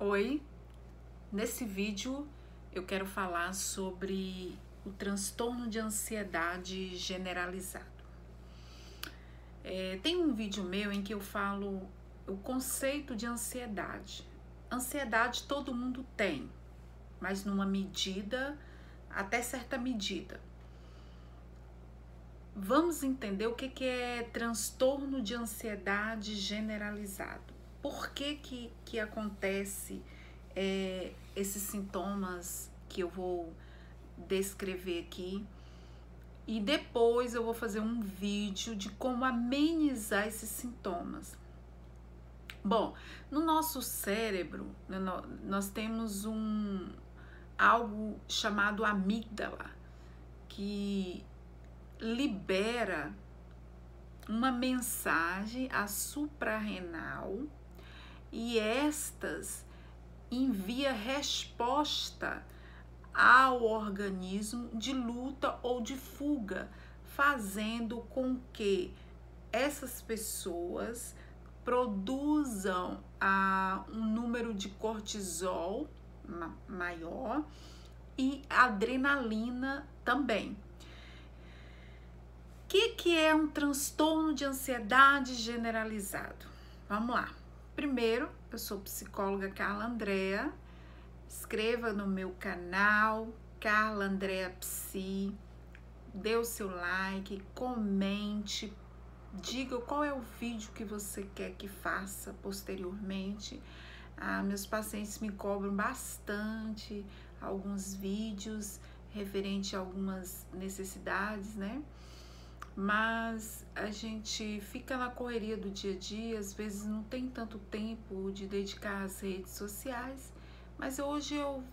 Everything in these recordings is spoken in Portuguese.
Oi, nesse vídeo eu quero falar sobre o transtorno de ansiedade generalizado. Tem um vídeo meu em que eu falo o conceito de ansiedade. Ansiedade todo mundo tem, mas numa medida, até certa medida. Vamos entender o que é transtorno de ansiedade generalizado. Por que acontece esses sintomas que eu vou descrever aqui? E depois eu vou fazer um vídeo de como amenizar esses sintomas. Bom, no nosso cérebro, nós temos algo chamado amígdala, que libera uma mensagem à suprarrenal e estas envia resposta ao organismo de luta ou de fuga, fazendo com que essas pessoas produzam um número de cortisol maior e adrenalina também. O que é um transtorno de ansiedade generalizado? Vamos lá. Primeiro, eu sou psicóloga Carla Andrea. Inscreva no meu canal, Carla Andrea Psi. Dê o seu like, comente, diga qual é o vídeo que você quer que faça posteriormente. Meus pacientes me cobram bastante alguns vídeos referente a algumas necessidades, né? Mas a gente fica na correria do dia a dia, às vezes não tem tanto tempo de dedicar às redes sociais, mas hoje eu,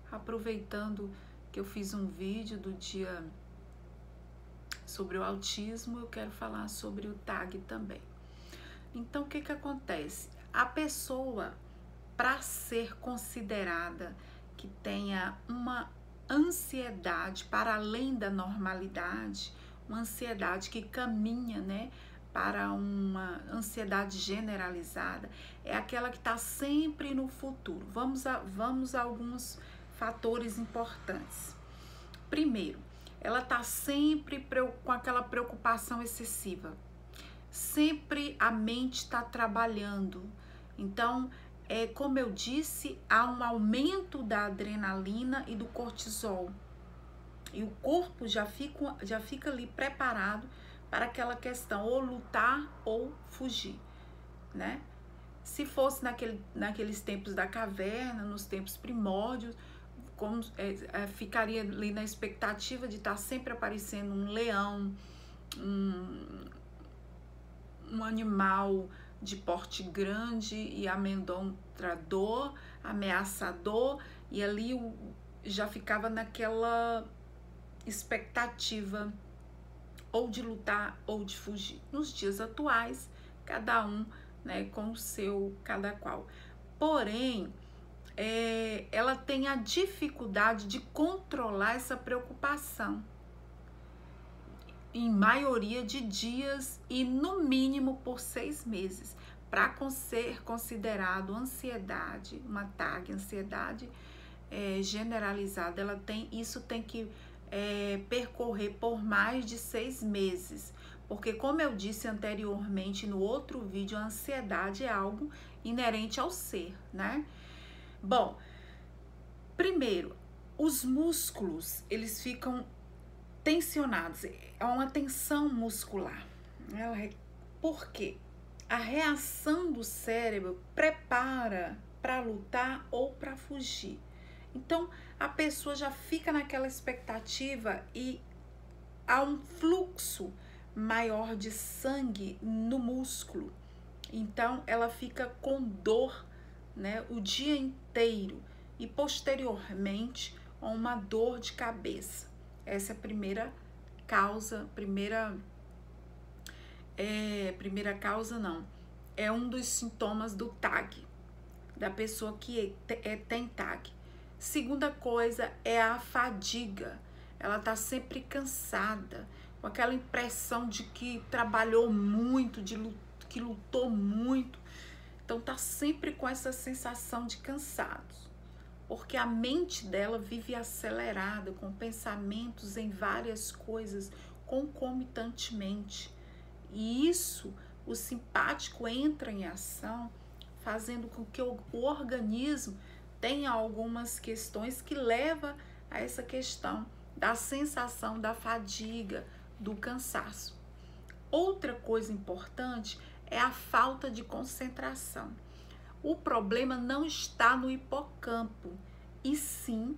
aproveitando que eu fiz um vídeo do dia sobre o autismo, eu quero falar sobre o TAG também. Então, o que acontece? A pessoa, para ser considerada que tenha uma ansiedade para além da normalidade, uma ansiedade que caminha, né, para uma ansiedade generalizada, é aquela que está sempre no futuro. Vamos a alguns fatores importantes. Primeiro, ela está sempre com aquela preocupação excessiva. Sempre a mente está trabalhando. Então, como eu disse, há um aumento da adrenalina e do cortisol. E o corpo já fica ali preparado para aquela questão, ou lutar ou fugir, né? Se fosse naqueles tempos da caverna, nos tempos primórdios, ficaria ali na expectativa de estar sempre aparecendo um leão, um animal de porte grande e amedrontador, ameaçador, e ali já ficava naquela expectativa ou de lutar ou de fugir. Nos dias atuais, cada um, né, com o seu cada qual. Porém, ela tem a dificuldade de controlar essa preocupação em maioria de dias e no mínimo por 6 meses. Para ser considerado ansiedade, uma TAG, ansiedade generalizada, isso tem que percorrer por mais de 6 meses, porque, como eu disse anteriormente no outro vídeo, a ansiedade é algo inerente ao ser, né? Bom, primeiro, os músculos, eles ficam tensionados, é uma tensão muscular. Por quê? A reação do cérebro prepara para lutar ou para fugir. Então, a pessoa já fica naquela expectativa e há um fluxo maior de sangue no músculo. Então, ela fica com dor, né, o dia inteiro e posteriormente uma dor de cabeça. Essa é a primeira causa, é um dos sintomas do TAG, da pessoa que tem TAG. Segunda coisa é a fadiga. Ela tá sempre cansada, com aquela impressão de que trabalhou muito, que lutou muito. Então tá sempre com essa sensação de cansados, porque a mente dela vive acelerada, com pensamentos em várias coisas concomitantemente. E isso, o simpático entra em ação, fazendo com que o organismo tenha algumas questões que levam a essa questão da sensação da fadiga, do cansaço. Outra coisa importante é a falta de concentração. O problema não está no hipocampo, e sim,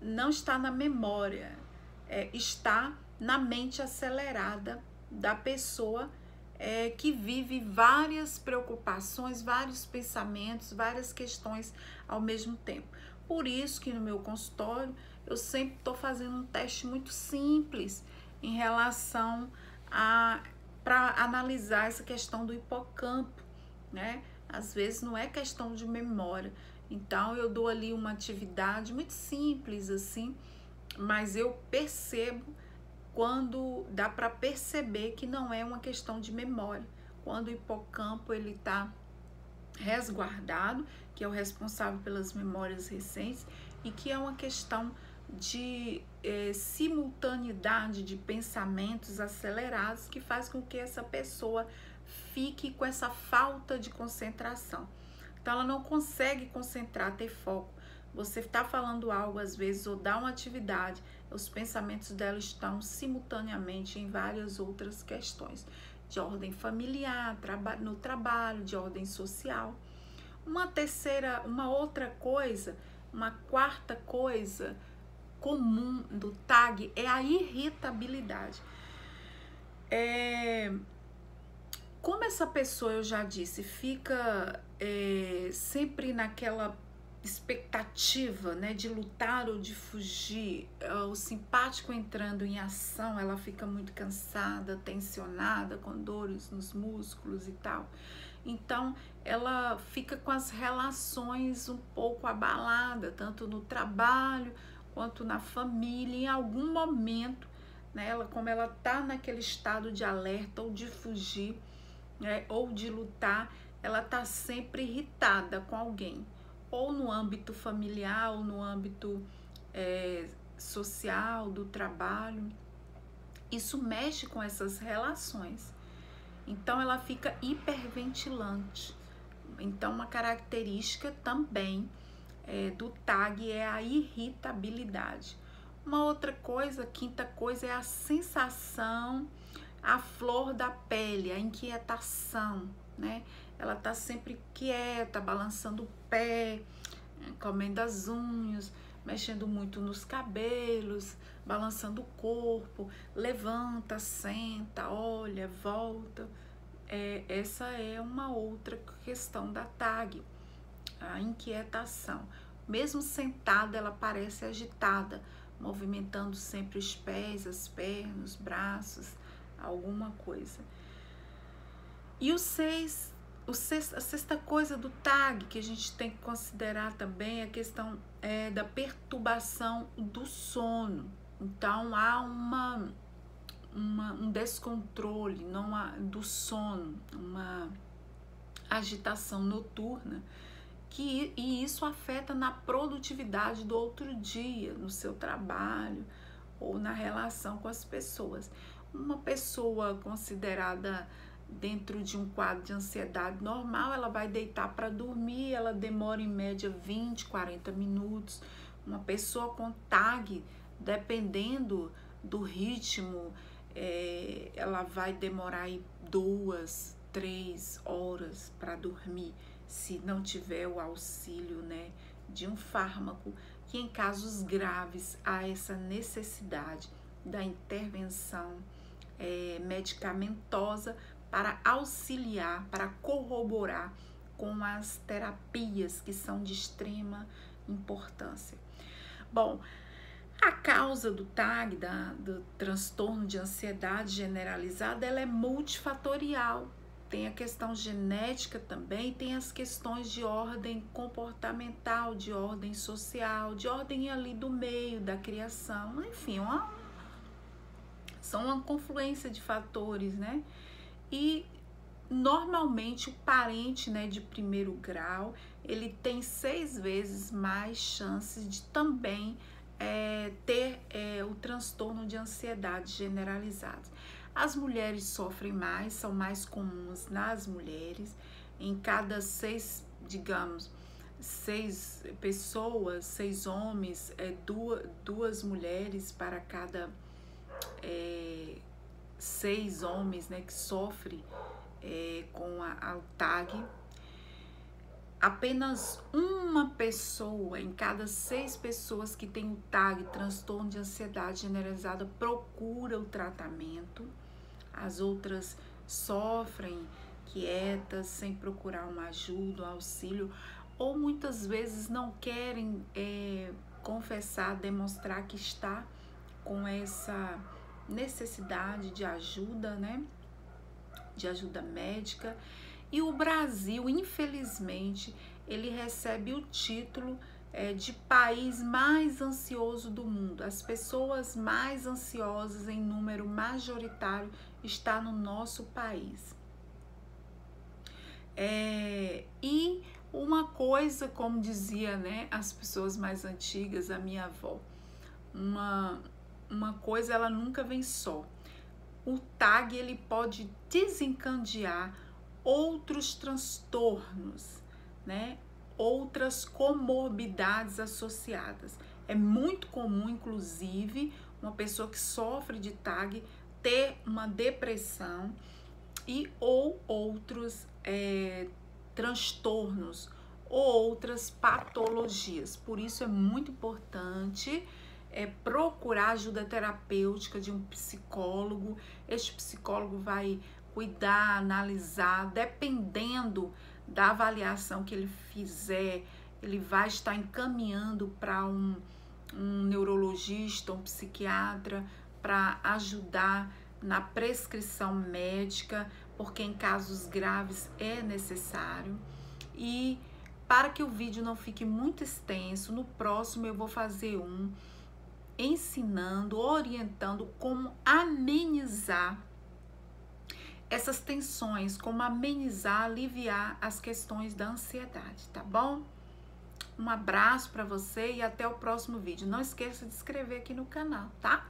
não está na memória, está na mente acelerada da pessoa que vive várias preocupações, vários pensamentos, várias questões ao mesmo tempo. Por isso que no meu consultório eu sempre estou fazendo um teste muito simples em relação para analisar essa questão do hipocampo, né? Às vezes não é questão de memória. Então eu dou ali uma atividade muito simples assim, mas eu percebo quando dá para perceber que não é uma questão de memória, quando o hipocampo ele está resguardado, que é o responsável pelas memórias recentes, e que é uma questão de simultaneidade de pensamentos acelerados que faz com que essa pessoa fique com essa falta de concentração. Então ela não consegue concentrar, ter foco. Você está falando algo às vezes ou dá uma atividade, os pensamentos dela estão simultaneamente em várias outras questões, de ordem familiar, no trabalho, de ordem social. Uma outra coisa, uma quarta coisa comum do TAG é a irritabilidade. Como essa pessoa, eu já disse, fica sempre naquela expectativa, né, de lutar ou de fugir, o simpático entrando em ação, ela fica muito cansada, tensionada, com dores nos músculos e tal. Então, ela fica com as relações um pouco abalada, tanto no trabalho quanto na família. Em algum momento, né, como ela tá naquele estado de alerta ou de fugir, né, ou de lutar, ela tá sempre irritada com alguém, ou no âmbito familiar, ou no âmbito social, do trabalho. Isso mexe com essas relações. Então, ela fica hiperventilante. Então, uma característica também do TAG é a irritabilidade. Uma outra coisa, quinta coisa, é a sensação, a flor da pele, a inquietação, né? Ela tá sempre quieta, balançando o pé, comendo as unhas, mexendo muito nos cabelos, balançando o corpo, levanta, senta, olha, volta. Essa é uma outra questão da TAG, a inquietação. Mesmo sentada, ela parece agitada, movimentando sempre os pés, as pernas, os braços, alguma coisa. E a sexta coisa do TAG que a gente tem que considerar também é a questão da perturbação do sono. Então, há um descontrole do sono, uma agitação noturna, e isso afeta na produtividade do outro dia, no seu trabalho ou na relação com as pessoas. Uma pessoa considerada dentro de um quadro de ansiedade normal, ela vai deitar para dormir, ela demora em média 20, 40 minutos. Uma pessoa com TAG, dependendo do ritmo, ela vai demorar aí 2, 3 horas para dormir, se não tiver o auxílio, né, de um fármaco, que em casos graves há essa necessidade da intervenção medicamentosa para auxiliar, para corroborar com as terapias que são de extrema importância. Bom, a causa do TAG, do transtorno de ansiedade generalizada, ela é multifatorial. Tem a questão genética também, tem as questões de ordem comportamental, de ordem social, de ordem ali do meio, da criação, enfim, são uma confluência de fatores, né? E normalmente o parente, né, de primeiro grau, ele tem 6 vezes mais chances de também ter o transtorno de ansiedade generalizado. As mulheres sofrem mais, são mais comuns nas mulheres. Em cada 6, digamos, 6 pessoas, 6 homens, duas mulheres para cada 6 homens, né, que sofrem com o TAG. Apenas uma pessoa em cada 6 pessoas que tem o TAG, transtorno de ansiedade generalizada, procura o tratamento. As outras sofrem quietas, sem procurar uma ajuda, um auxílio, ou muitas vezes não querem confessar, demonstrar que está com essa necessidade de ajuda, né? De ajuda médica. E o Brasil, infelizmente, ele recebe o título de país mais ansioso do mundo. As pessoas mais ansiosas em número majoritário está no nosso país. E uma coisa, como dizia, né, as pessoas mais antigas, a minha avó, uma coisa ela nunca vem só. O TAG ele pode desencadear outros transtornos, né? Outras comorbidades associadas. É muito comum, inclusive, uma pessoa que sofre de TAG ter uma depressão ou outros transtornos ou outras patologias. Por isso é muito importante procurar ajuda terapêutica de um psicólogo. Este psicólogo vai cuidar, analisar, dependendo da avaliação que ele fizer, ele vai estar encaminhando para um neurologista, um psiquiatra, para ajudar na prescrição médica, porque em casos graves é necessário. E para que o vídeo não fique muito extenso, no próximo eu vou fazer ensinando, orientando como amenizar essas tensões, como amenizar, aliviar as questões da ansiedade, tá bom? Um abraço para você e até o próximo vídeo. Não esqueça de se inscrever aqui no canal, tá?